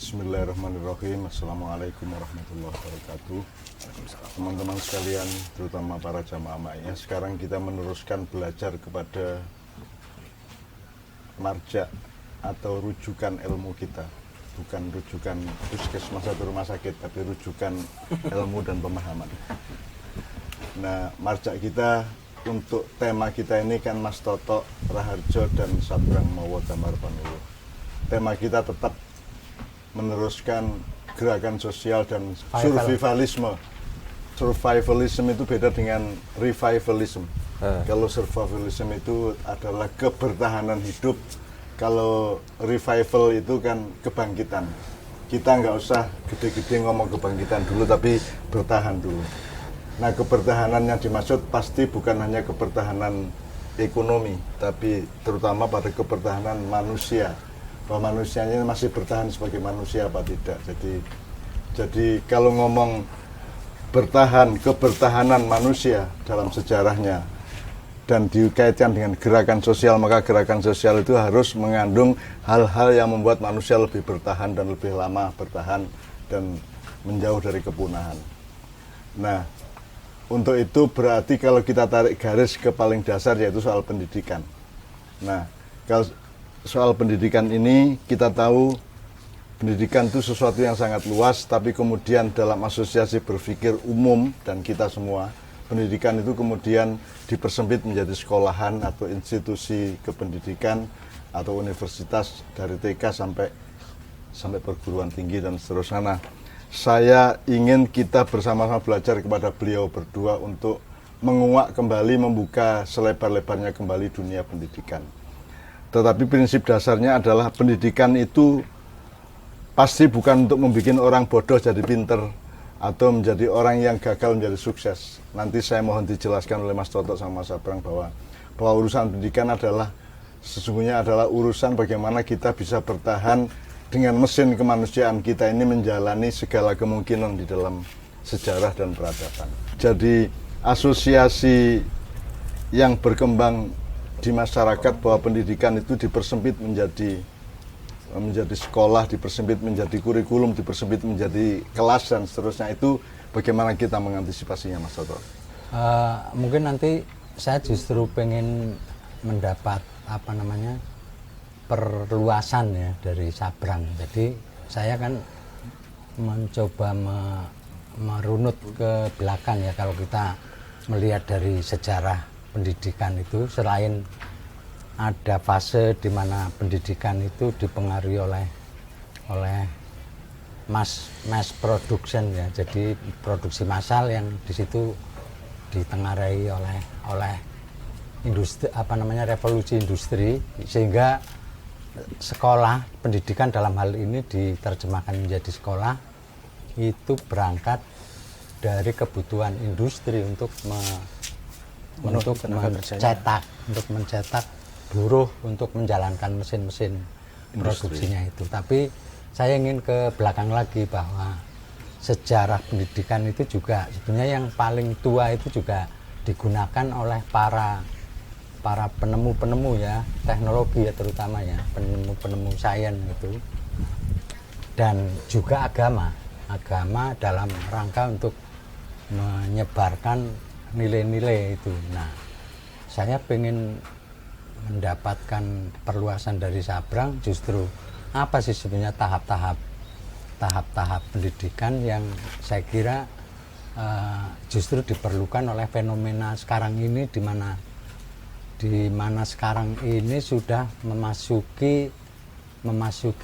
Bismillahirrahmanirrahim. Assalamualaikum warahmatullahi wabarakatuh. Teman-teman sekalian, terutama para jamaah ma'iyah, sekarang kita meneruskan belajar kepada marja atau rujukan ilmu kita. Bukan rujukan puskesmas atau rumah sakit, tapi rujukan ilmu dan pemahaman. Nah, marja kita untuk tema kita ini kan Mas Toto, Raharjo, dan Sabrang Mawa Damar Panuluh. Tema kita tetap meneruskan gerakan sosial dan survivalisme. Survivalism itu beda dengan revivalism. Kalau survivalism itu adalah kebertahanan hidup, kalau revival itu kan kebangkitan. Kita nggak usah gede-gede ngomong kebangkitan dulu, tapi bertahan dulu. Nah, kebertahanan yang dimaksud pasti bukan hanya kebertahanan ekonomi, tapi terutama pada kebertahanan manusia. Bahwa manusianya masih bertahan sebagai manusia apa tidak. Jadi kalau ngomong bertahan, kebertahanan manusia dalam sejarahnya dan dikaitkan dengan gerakan sosial, maka gerakan sosial itu harus mengandung hal-hal yang membuat manusia lebih bertahan dan lebih lama bertahan dan menjauh dari kepunahan. Nah, untuk itu berarti kalau kita tarik garis ke paling dasar, yaitu soal pendidikan. Nah, kalau soal pendidikan ini kita tahu pendidikan itu sesuatu yang sangat luas, tapi kemudian dalam asosiasi berpikir umum dan kita semua, pendidikan itu kemudian dipersempit menjadi sekolahan atau institusi kependidikan atau universitas dari TK sampai perguruan tinggi dan seterusnya. Nah, saya ingin kita bersama-sama belajar kepada beliau berdua untuk menguak kembali, membuka selebar-lebarnya kembali dunia pendidikan. Tetapi prinsip dasarnya adalah pendidikan itu pasti bukan untuk membuat orang bodoh jadi pinter atau menjadi orang yang gagal menjadi sukses. Nanti saya mohon dijelaskan oleh Mas Toto sama Mas Sabrang bahwa urusan pendidikan adalah sesungguhnya adalah urusan bagaimana kita bisa bertahan dengan mesin kemanusiaan kita ini menjalani segala kemungkinan di dalam sejarah dan peradaban. Jadi asosiasi yang berkembang di masyarakat bahwa pendidikan itu dipersempit menjadi sekolah, dipersempit menjadi kurikulum, dipersempit menjadi kelas dan seterusnya, itu bagaimana kita mengantisipasinya, Mas Toto? Mungkin nanti saya justru pengen mendapat perluasan ya dari Sabrang. Jadi saya kan mencoba merunut ke belakang ya, kalau kita melihat dari sejarah pendidikan itu, selain ada fase di mana pendidikan itu dipengaruhi oleh mass production ya, jadi produksi massal yang di situ ditengarai oleh industri revolusi industri, sehingga sekolah pendidikan dalam hal ini diterjemahkan menjadi sekolah itu berangkat dari kebutuhan industri untuk mencetak buruh untuk menjalankan mesin-mesin produksinya itu. Tapi saya ingin ke belakang lagi bahwa sejarah pendidikan itu juga sebenarnya yang paling tua itu juga digunakan oleh para penemu-penemu ya, teknologi ya, terutama ya, penemu-penemu sains itu, dan juga agama dalam rangka untuk menyebarkan nilai-nilai itu. Nah, saya pengen mendapatkan perluasan dari Sabrang, justru apa sih sebenarnya tahap-tahap pendidikan yang saya kira justru diperlukan oleh fenomena sekarang ini, di mana sekarang ini sudah memasuki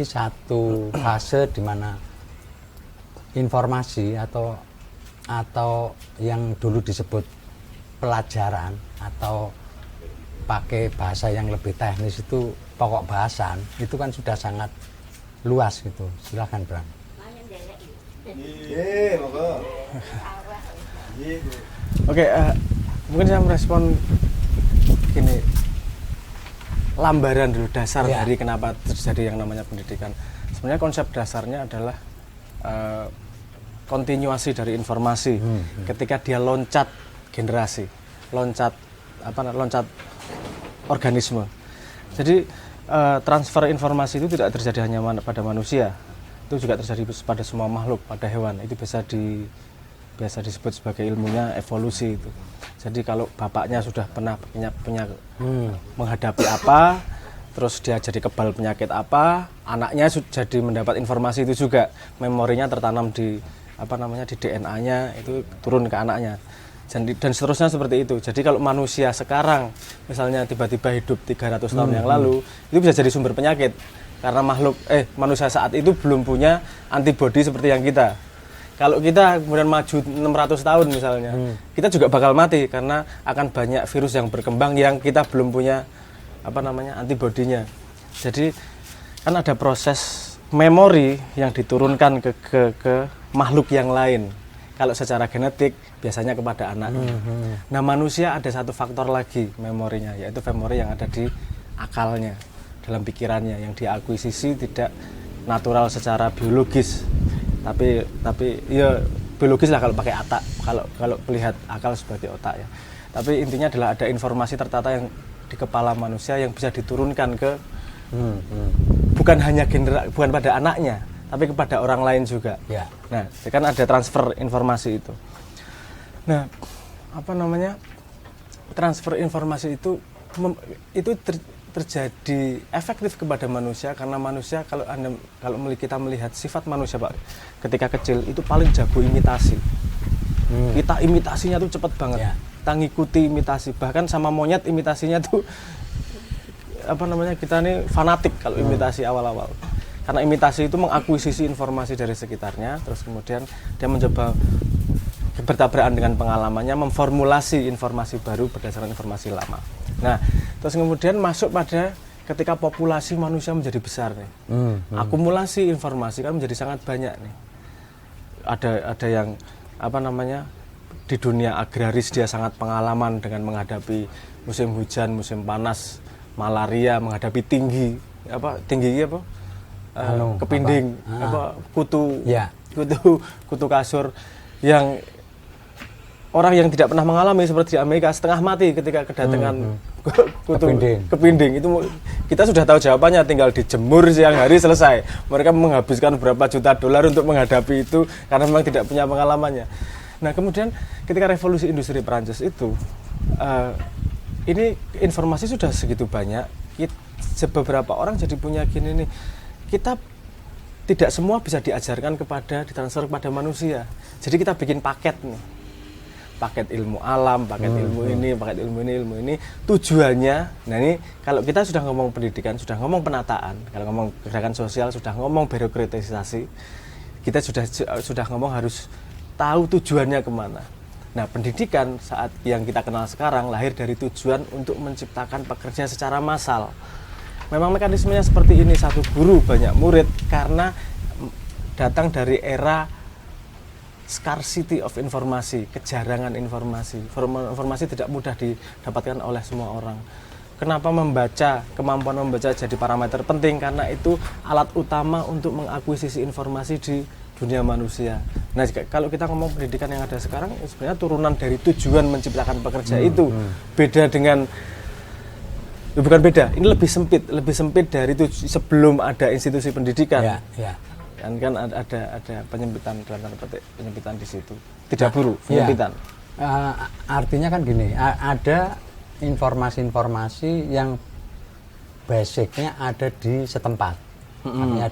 satu fase di mana informasi atau yang dulu disebut pelajaran atau pakai bahasa yang lebih teknis itu pokok bahasan, itu kan sudah sangat luas gitu. Silakan, Bang. Oke, mungkin saya merespon gini, lambaran dulu dasar dari kenapa terjadi yang namanya pendidikan. Sebenarnya konsep dasarnya adalah kontinuasi dari informasi. Ketika dia loncat generasi, loncat organisme. Jadi transfer informasi itu tidak terjadi hanya pada manusia, Itu juga terjadi pada semua makhluk, pada hewan. Itu biasa disebut sebagai ilmunya evolusi itu. Jadi kalau bapaknya sudah pernah punya menghadapi apa, terus dia jadi kebal penyakit apa, anaknya jadi mendapat informasi itu juga, memorinya tertanam di di DNA-nya, itu turun ke anaknya. Dan seterusnya seperti itu. Jadi kalau manusia sekarang misalnya tiba-tiba hidup 300 tahun yang lalu, itu bisa jadi sumber penyakit karena manusia saat itu belum punya antibodi seperti yang kita. Kalau kita kemudian maju 600 tahun misalnya, kita juga bakal mati karena akan banyak virus yang berkembang yang kita belum punya antibodinya. Jadi kan ada proses memori yang diturunkan ke makhluk yang lain. Kalau secara genetik biasanya kepada anak. Nah, manusia ada satu faktor lagi memorinya, yaitu memori yang ada di akalnya, dalam pikirannya, yang diakuisisi tidak natural secara biologis. Tapi ya biologis lah kalau pakai otak, kalau melihat akal sebagai otak ya. Tapi intinya adalah ada informasi tertata yang di kepala manusia yang bisa diturunkan ke bukan hanya bukan pada anaknya, tapi kepada orang lain juga. Ya. Nah, kan ada transfer informasi itu. Nah, transfer informasi itu terjadi efektif kepada manusia karena manusia kalau kita melihat sifat manusia Pak ketika kecil itu paling jago imitasi. Kita imitasinya tuh cepat banget. Ya. Kita ngikuti imitasi, bahkan sama monyet imitasinya tuh kita nih fanatik kalau imitasi awal-awal. Karena imitasi itu mengakuisisi informasi dari sekitarnya, terus kemudian dia mencoba bertabrakan dengan pengalamannya, memformulasi informasi baru berdasarkan informasi lama. Nah, terus kemudian masuk pada ketika populasi manusia menjadi besar nih. Akumulasi informasi kan menjadi sangat banyak nih. Ada yang di dunia agraris dia sangat pengalaman dengan menghadapi musim hujan, musim panas, malaria, menghadapi kepinding, kutu kasur yang orang yang tidak pernah mengalami seperti di Amerika setengah mati ketika kedatangan kepinding. Itu kita sudah tahu jawabannya, tinggal dijemur siang hari selesai. Mereka menghabiskan berapa juta dolar untuk menghadapi itu karena memang tidak punya pengalamannya. Nah, kemudian ketika revolusi industri Perancis itu ini informasi sudah segitu banyak, beberapa orang jadi punya gini nih, kita tidak semua bisa diajarkan ditransfer kepada manusia. Jadi kita bikin paket nih. Paket ilmu alam, paket ilmu ini, paket ilmu ini. Tujuannya, nah ini kalau kita sudah ngomong pendidikan, sudah ngomong penataan, kalau ngomong gerakan sosial, sudah ngomong birokratisasi, kita sudah ngomong harus tahu tujuannya kemana. Nah, pendidikan saat yang kita kenal sekarang lahir dari tujuan untuk menciptakan pekerja secara massal. Memang mekanismenya seperti ini, satu guru banyak murid karena datang dari era scarcity of informasi, kejarangan informasi. Informasi tidak mudah didapatkan oleh semua orang. Kenapa kemampuan membaca jadi parameter penting? Karena itu alat utama untuk mengakuisisi informasi di dunia manusia. Nah, kalau kita ngomong pendidikan yang ada sekarang, sebenarnya turunan dari tujuan menciptakan pekerja itu. Beda dengan, bukan beda, ini lebih sempit dari sebelum ada institusi pendidikan. Ya. Kan ada penyempitan dalam tanda petik, penyempitan di situ. Tidak buru, penyempitan. Artinya kan gini, ada informasi-informasi yang basicnya ada di setempat. Artinya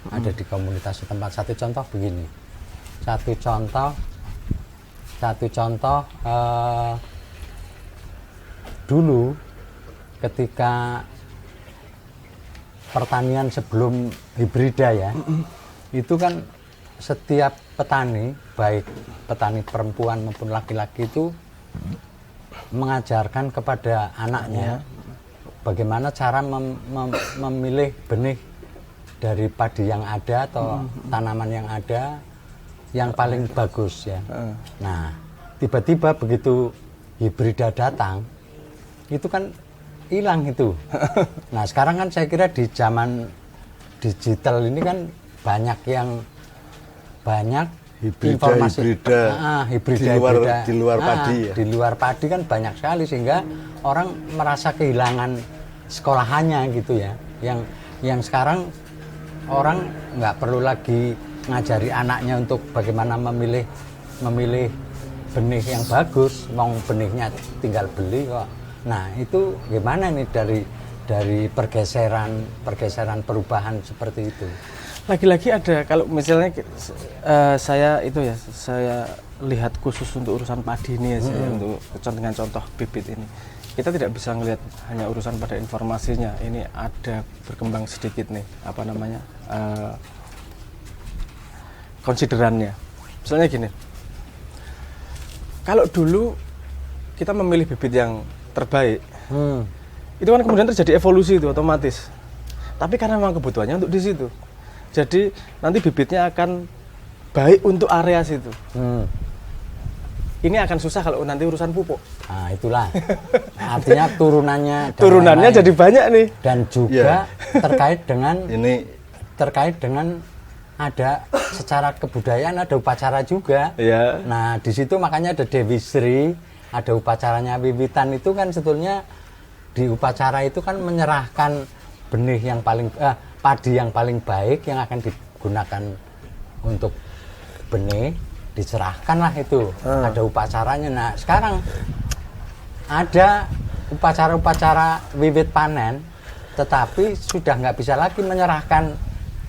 ada di komunitas setempat. Satu contoh dulu ketika pertanian sebelum hibrida ya, itu kan setiap petani, baik petani perempuan maupun laki-laki itu mengajarkan kepada anaknya bagaimana cara memilih benih dari padi yang ada atau tanaman yang ada yang paling bagus ya. Nah, tiba-tiba begitu hibrida datang, itu kan hilang itu. Nah, sekarang kan saya kira di zaman digital ini kan banyak informasi hibrida di luar padi ya. Di luar padi kan banyak sekali sehingga orang merasa kehilangan sekolahannya gitu ya. Yang sekarang orang nggak perlu lagi ngajari anaknya untuk bagaimana memilih benih yang bagus, mau benihnya tinggal beli kok. Nah itu gimana nih dari pergeseran perubahan seperti itu? Lagi-lagi ada, kalau misalnya saya lihat khusus untuk urusan padi ini ya, untuk dengan contoh bibit ini, kita tidak bisa melihat hanya urusan pada informasinya. Ini ada berkembang sedikit nih, konsiderannya. Misalnya gini, kalau dulu kita memilih bibit yang terbaik, itu kan kemudian terjadi evolusi itu otomatis. Tapi karena memang kebutuhannya untuk di situ, jadi nanti bibitnya akan baik untuk area situ. Ini akan susah kalau nanti urusan pupuk. Nah itulah, artinya turunannya jadi banyak nih. Dan juga terkait dengan ada secara kebudayaan, ada upacara juga. Yeah. Nah di situ makanya ada Dewi Sri, ada upacaranya Wiwitan itu kan sebetulnya di upacara itu kan menyerahkan benih yang padi yang paling baik yang akan digunakan untuk benih, diserahkanlah itu. Ada upacaranya. Nah sekarang ada upacara-upacara wiwit panen, tetapi sudah nggak bisa lagi menyerahkan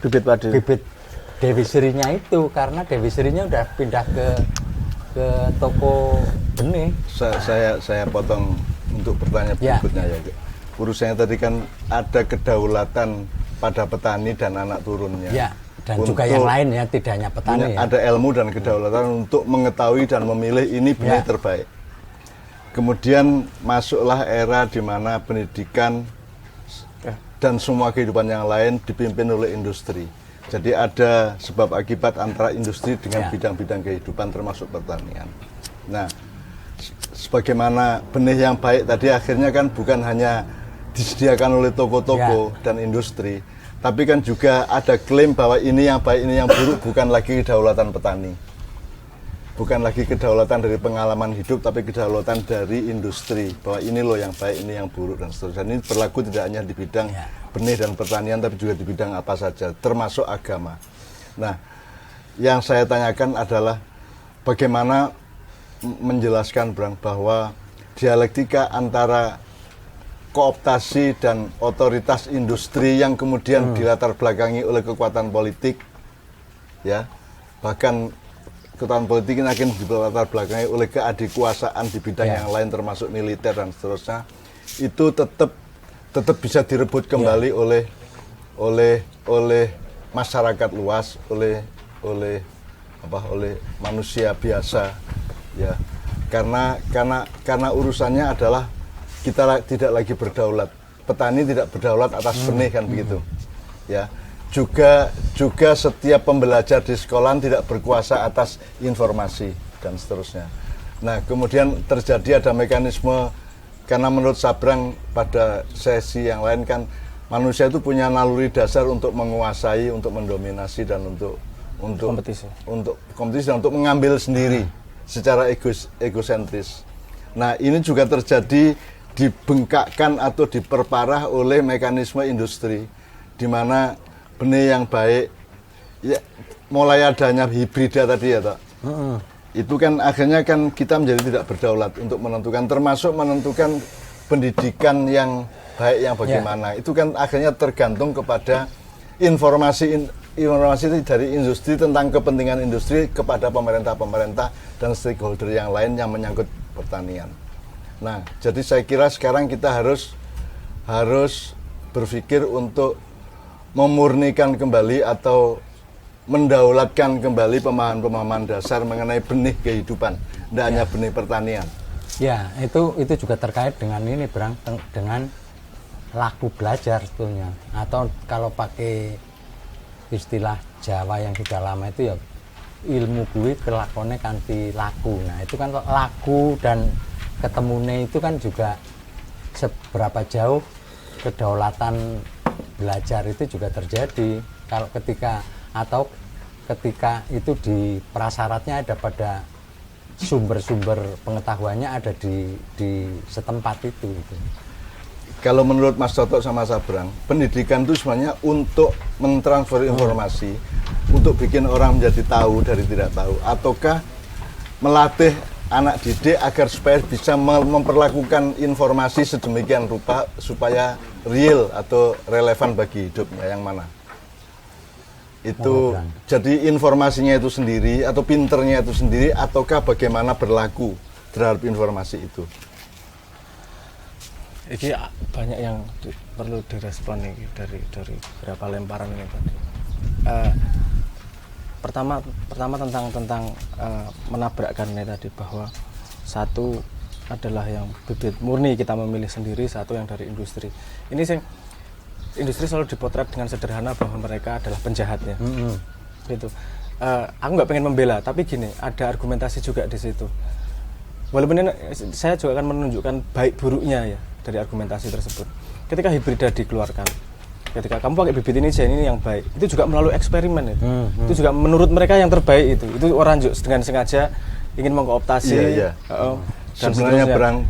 bibit padi, bibit Dewi Srinya itu, karena Dewi Srinya udah pindah ke toko benih. Saya potong untuk pertanyaan berikutnya ya. Urusannya tadi kan ada kedaulatan pada petani dan anak turunnya. Ya, dan juga yang lain ya, tidak hanya petani ya. Ada ilmu dan kedaulatan untuk mengetahui dan memilih ini benih terbaik. Kemudian masuklah era di mana pendidikan dan semua kehidupan yang lain dipimpin oleh industri. Jadi ada sebab akibat antara industri dengan bidang-bidang kehidupan termasuk pertanian. Nah, sebagaimana benih yang baik tadi akhirnya kan bukan hanya disediakan oleh toko-toko dan industri, tapi kan juga ada klaim bahwa ini yang baik, ini yang buruk, bukan lagi kedaulatan petani. Bukan lagi kedaulatan dari pengalaman hidup, tapi kedaulatan dari industri. Bahwa ini loh yang baik, ini yang buruk, dan seterusnya. Ini berlaku tidak hanya di bidang benih dan pertanian, tapi juga di bidang apa saja, termasuk agama. Nah, yang saya tanyakan adalah bagaimana menjelaskan bahwa dialektika antara kooptasi dan otoritas industri yang kemudian dilatar belakangi oleh kekuatan politik, ya, bahkan kekuatan politik ini akan dilatar belakangi oleh keadikuasaan di bidang yang lain termasuk militer dan seterusnya, itu tetap bisa direbut kembali oleh masyarakat luas, oleh manusia biasa, ya, karena urusannya adalah kita tidak lagi berdaulat, petani tidak berdaulat atas benih kan begitu, ya. Juga setiap pembelajar di sekolah tidak berkuasa atas informasi dan seterusnya. Nah, kemudian terjadi ada mekanisme, karena menurut Sabrang pada sesi yang lain kan manusia itu punya naluri dasar untuk menguasai, untuk mendominasi dan untuk kompetisi dan untuk mengambil sendiri secara egosentris. Nah, ini juga terjadi dibengkakkan atau diperparah oleh mekanisme industri, di mana benih yang baik, ya, mulai adanya hibrida tadi ya, Tok. Itu kan akhirnya kan kita menjadi tidak berdaulat untuk menentukan, termasuk menentukan pendidikan yang baik yang bagaimana. Itu kan akhirnya tergantung kepada informasi dari industri tentang kepentingan industri kepada pemerintah dan stakeholder yang lain yang menyangkut pertanian. Nah, jadi saya kira sekarang kita harus berpikir untuk memurnikan kembali atau mendaulatkan kembali pemahaman-pemahaman dasar mengenai benih kehidupan, tidak hanya benih pertanian. Ya, itu juga terkait dengan ini, Brang, dengan laku belajar sebetulnya. Atau kalau pakai istilah Jawa yang sudah lama itu ya, ilmu kuwi kelakone kanthi laku. Nah, itu kan laku dan ketemune itu kan juga seberapa jauh kedaulatan belajar itu juga terjadi kalau ketika itu di prasyaratnya ada pada sumber-sumber pengetahuannya ada di setempat itu gitu. kalau menurut Mas Toto sama Sabrang, pendidikan itu sebenarnya untuk mentransfer informasi, untuk bikin orang menjadi tahu dari tidak tahu, ataukah melatih anak didik agar supaya bisa memperlakukan informasi sedemikian rupa supaya real atau relevan bagi hidupnya, yang mana? Itu jadi informasinya itu sendiri atau pinternya itu sendiri, ataukah bagaimana berlaku terhadap informasi itu? Ini banyak yang perlu direspon nih dari beberapa lemparan ini tadi. Pertama tentang menabrakkan ini tadi, bahwa satu adalah yang bibit murni kita memilih sendiri, satu yang dari industri. Ini sih industri selalu dipotret dengan sederhana bahwa mereka adalah penjahatnya. Gitu. Aku nggak pengen membela, tapi gini, ada argumentasi juga di situ. Walaupun ini, saya juga akan menunjukkan baik buruknya ya dari argumentasi tersebut. Ketika hibrida dikeluarkan, ketika kamu pakai bibit ini gen ini yang baik, itu juga melalui eksperimen itu. Itu juga menurut mereka yang terbaik itu orang juga dengan sengaja ingin mengkooptasi. Iya. Dan sebenarnya Brang,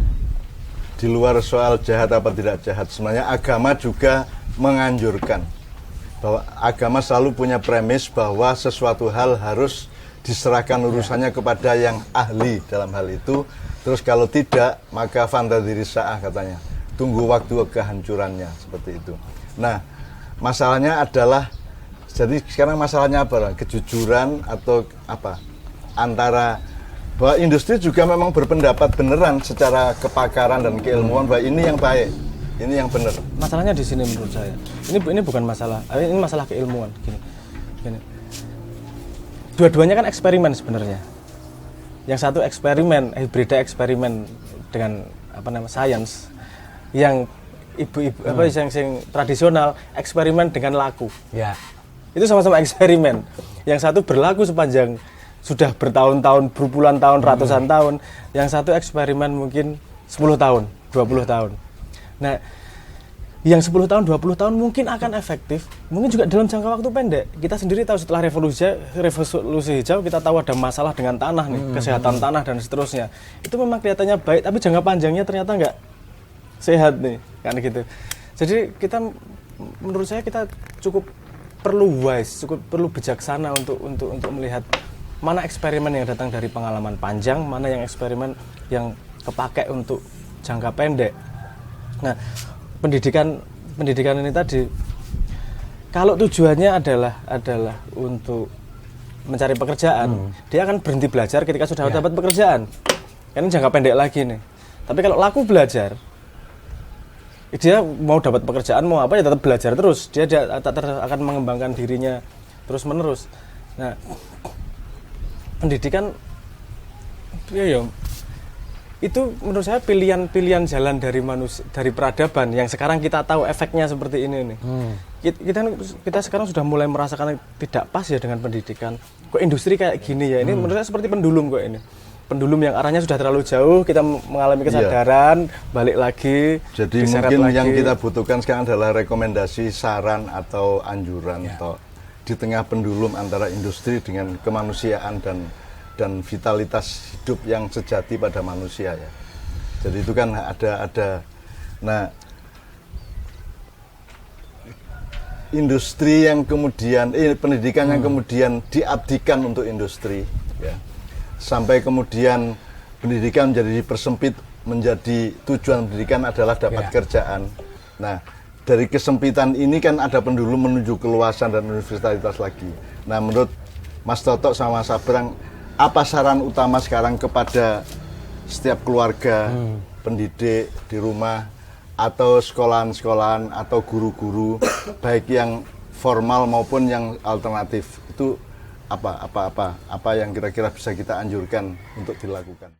di luar soal jahat apa tidak jahat, sebenarnya agama juga menganjurkan bahwa agama selalu punya premis bahwa sesuatu hal harus diserahkan urusannya kepada yang ahli dalam hal itu. Terus kalau tidak, maka fantadiri sa'ah katanya, tunggu waktu kehancurannya, seperti itu. Nah, masalahnya adalah, jadi sekarang masalahnya apa? Kejujuran atau apa? Antara bahwa industri juga memang berpendapat beneran secara kepakaran dan keilmuan bahwa ini yang baik, ini yang benar. Masalahnya di sini menurut saya. Ini bukan masalah, ini masalah keilmuan. Gini. Dua-duanya kan eksperimen sebenarnya. Yang satu eksperimen, hibrida eksperimen dengan sains. Yang ibu-ibu yang tradisional eksperimen dengan laku. Ya. Itu sama-sama eksperimen. Yang satu berlaku sepanjang sudah bertahun-tahun, berpuluhan tahun, ratusan tahun. Yang satu eksperimen mungkin 10 tahun, 20 tahun. Nah, yang 10 tahun, 20 tahun mungkin akan efektif, mungkin juga dalam jangka waktu pendek. Kita sendiri tahu setelah revolusi hijau, kita tahu ada masalah dengan tanah nih, kesehatan tanah dan seterusnya. Itu memang kelihatannya baik, tapi jangka panjangnya ternyata nggak sehat nih, kan gitu. Jadi menurut saya kita cukup perlu wise, cukup perlu bijaksana untuk melihat mana eksperimen yang datang dari pengalaman panjang, mana yang eksperimen yang kepakai untuk jangka pendek. Nah, pendidikan ini tadi, kalau tujuannya adalah untuk mencari pekerjaan, dia akan berhenti belajar ketika sudah dapat pekerjaan. Ini jangka pendek lagi nih. Tapi kalau laku belajar, dia mau dapat pekerjaan mau apa ya tetap belajar terus. Dia akan mengembangkan dirinya terus menerus. Nah, pendidikan itu menurut saya pilihan jalan dari manusia, dari peradaban yang sekarang kita tahu efeknya seperti ini nih. Kita sekarang sudah mulai merasakan tidak pas ya dengan pendidikan. Kok industri kayak gini ya? Ini menurut saya seperti pendulum kok ini. Pendulum yang arahnya sudah terlalu jauh, kita mengalami kesadaran, balik lagi. Jadi mungkin lagi. Yang kita butuhkan sekarang adalah rekomendasi, saran atau anjuran atau di tengah pendulum antara industri dengan kemanusiaan dan vitalitas hidup yang sejati pada manusia ya. Jadi itu kan ada. Nah, industri yang kemudian pendidikan yang kemudian diabdikan untuk industri ya. Sampai kemudian pendidikan menjadi dipersempit menjadi tujuan pendidikan adalah dapat kerjaan. Nah, dari kesempitan ini kan ada pendulum menuju keluasan dan universalitas lagi. Nah, menurut Mas Toto sama Sabrang, apa saran utama sekarang kepada setiap keluarga, pendidik di rumah, atau sekolahan-sekolahan, atau guru-guru, baik yang formal maupun yang alternatif, itu apa yang kira-kira bisa kita anjurkan untuk dilakukan?